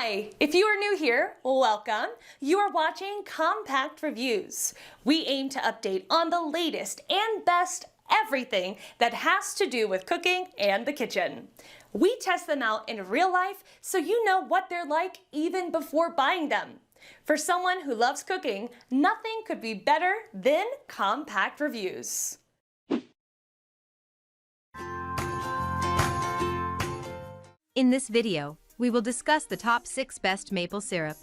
Hi! If you are new here, welcome. You are watching Compact Reviews. We aim to update on the latest and best everything that has to do with cooking and the kitchen. We test them out in real life so you know what they're like even before buying them. For someone who loves cooking, nothing could be better than Compact Reviews. In this video, we will discuss the top 6 best maple syrup.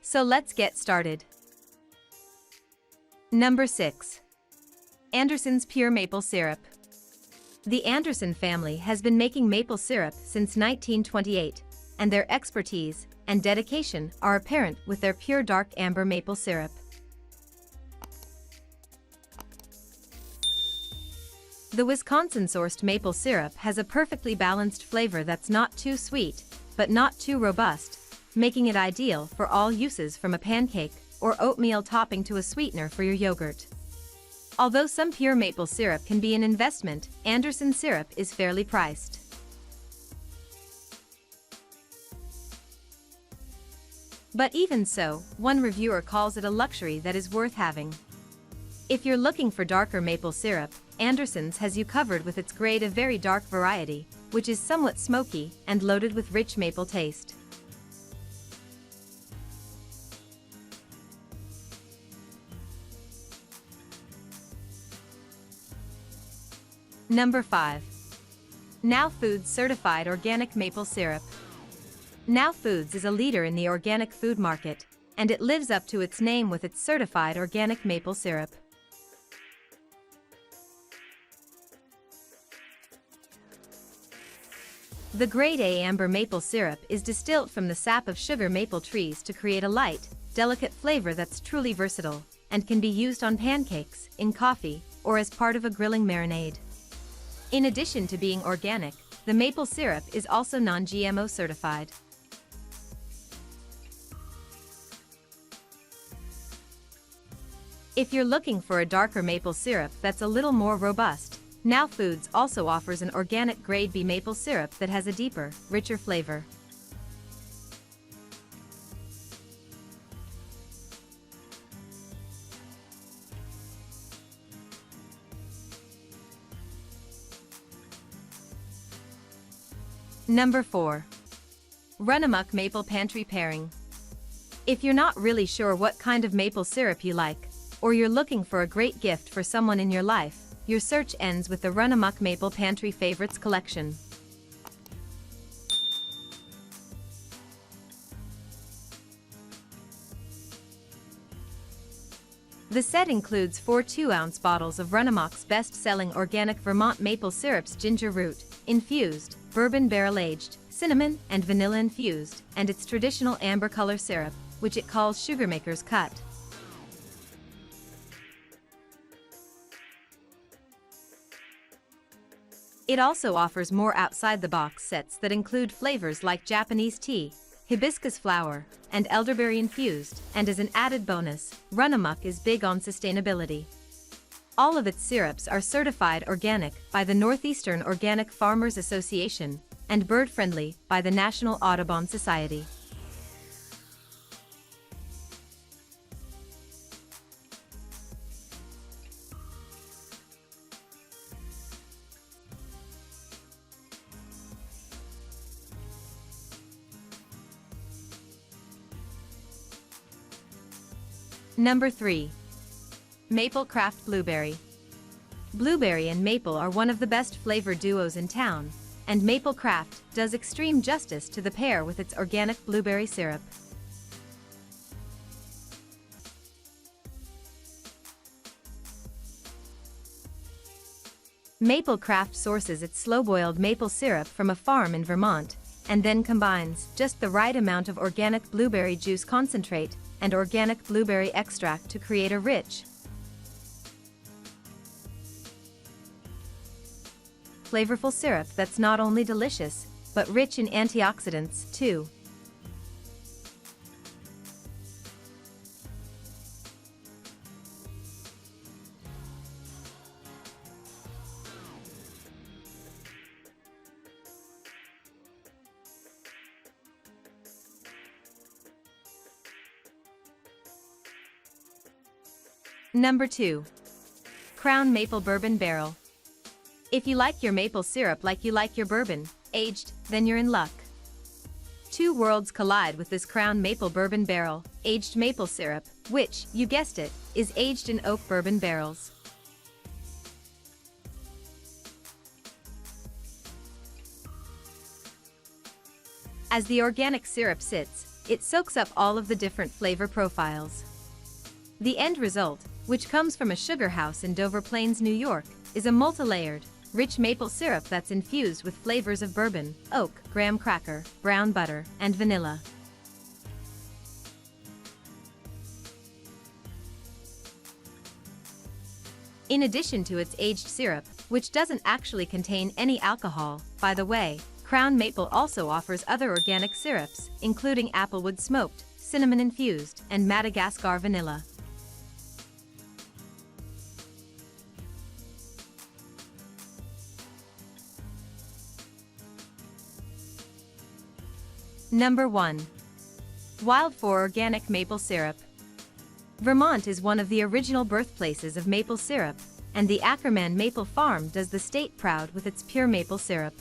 So let's get started. Number 6. Anderson's Pure Maple Syrup. The Anderson family has been making maple syrup since 1928, and their expertise and dedication are apparent with their pure dark amber maple syrup. The Wisconsin-sourced maple syrup has a perfectly balanced flavor that's not too sweet, but not too robust, making it ideal for all uses from a pancake or oatmeal topping to a sweetener for your yogurt. Although some pure maple syrup can be an investment, Anderson syrup is fairly priced. But even so, one reviewer calls it a luxury that is worth having. If you're looking for darker maple syrup, Anderson's has you covered with its grade of very dark variety, which is somewhat smoky and loaded with rich maple taste. Number 5. Now Foods Certified Organic Maple Syrup. Now Foods is a leader in the organic food market, and it lives up to its name with its certified organic maple syrup. The Grade A amber maple syrup is distilled from the sap of sugar maple trees to create a light, delicate flavor that's truly versatile, and can be used on pancakes, in coffee, or as part of a grilling marinade. In addition to being organic, the maple syrup is also non-GMO certified. If you're looking for a darker maple syrup that's a little more robust, Now Foods also offers an organic Grade B maple syrup that has a deeper, richer flavor. Number 4. Runamok Maple Pantry Pairing. If you're not really sure what kind of maple syrup you like, or you're looking for a great gift for someone in your life, your search ends with the Runamok Maple Pantry Favorites collection. The set includes 4 2-ounce bottles of Runamok's best-selling organic Vermont maple syrups: ginger root, infused, bourbon barrel-aged, cinnamon and vanilla infused, and its traditional amber color syrup, which it calls Sugarmaker's Cut. It also offers more outside-the-box sets that include flavors like Japanese tea, hibiscus flower, and elderberry infused, and as an added bonus, Runamok is big on sustainability. All of its syrups are certified organic by the Northeastern Organic Farmers Association and bird-friendly by the National Audubon Society. Number 3. Maple Craft Blueberry. Blueberry and maple are one of the best flavor duos in town, and Maple Craft does extreme justice to the pair with its organic blueberry syrup. Maple Craft sources its slow-boiled maple syrup from a farm in Vermont, and then combines just the right amount of organic blueberry juice concentrate and organic blueberry extract to create a rich, flavorful syrup that's not only delicious, but rich in antioxidants, too. Number 2. Crown Maple Bourbon Barrel. If you like your maple syrup like you like your bourbon, aged, then you're in luck. Two worlds collide with this Crown Maple Bourbon Barrel, aged maple syrup, which, you guessed it, is aged in oak bourbon barrels. As the organic syrup sits, it soaks up all of the different flavor profiles. The end result, which comes from a sugar house in Dover Plains, New York, is a multi-layered, rich maple syrup that's infused with flavors of bourbon, oak, graham cracker, brown butter, and vanilla. In addition to its aged syrup, which doesn't actually contain any alcohol, by the way, Crown Maple also offers other organic syrups, including applewood smoked, cinnamon infused, and Madagascar vanilla. Number 1. WildFour Organic Maple Syrup. Vermont is one of the original birthplaces of maple syrup, and the Ackerman Maple Farm does the state proud with its pure maple syrup.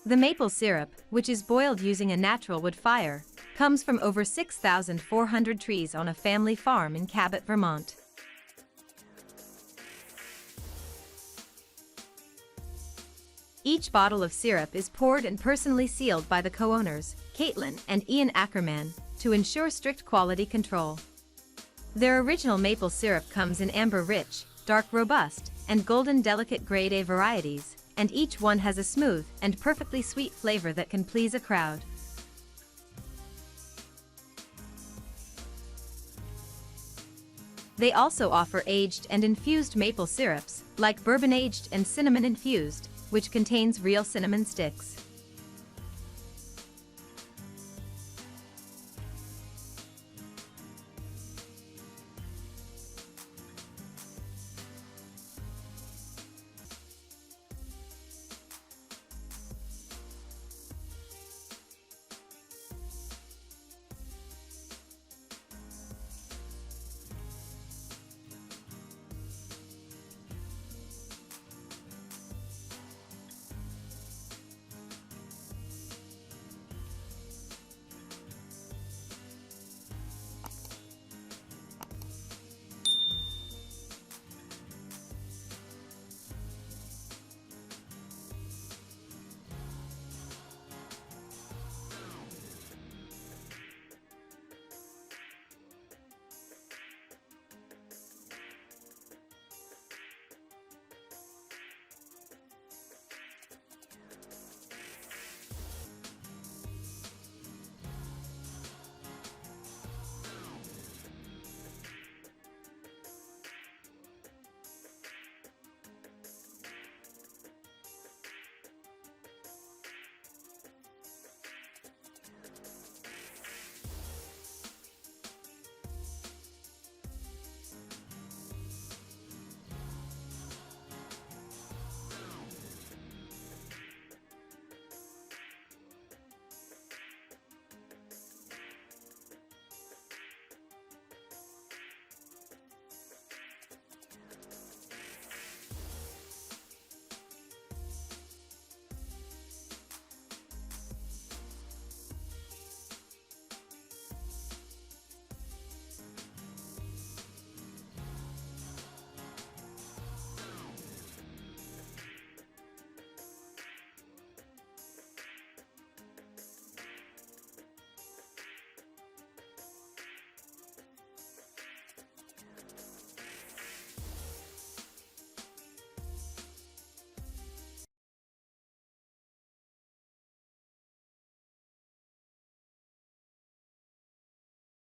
The maple syrup, which is boiled using a natural wood fire, comes from over 6,400 trees on a family farm in Cabot, Vermont. Each bottle of syrup is poured and personally sealed by the co-owners, Caitlin and Ian Ackerman, to ensure strict quality control. Their original maple syrup comes in amber rich, dark robust, and golden delicate grade A varieties, and each one has a smooth and perfectly sweet flavor that can please a crowd. They also offer aged and infused maple syrups, like bourbon aged and cinnamon infused, which contains real cinnamon sticks.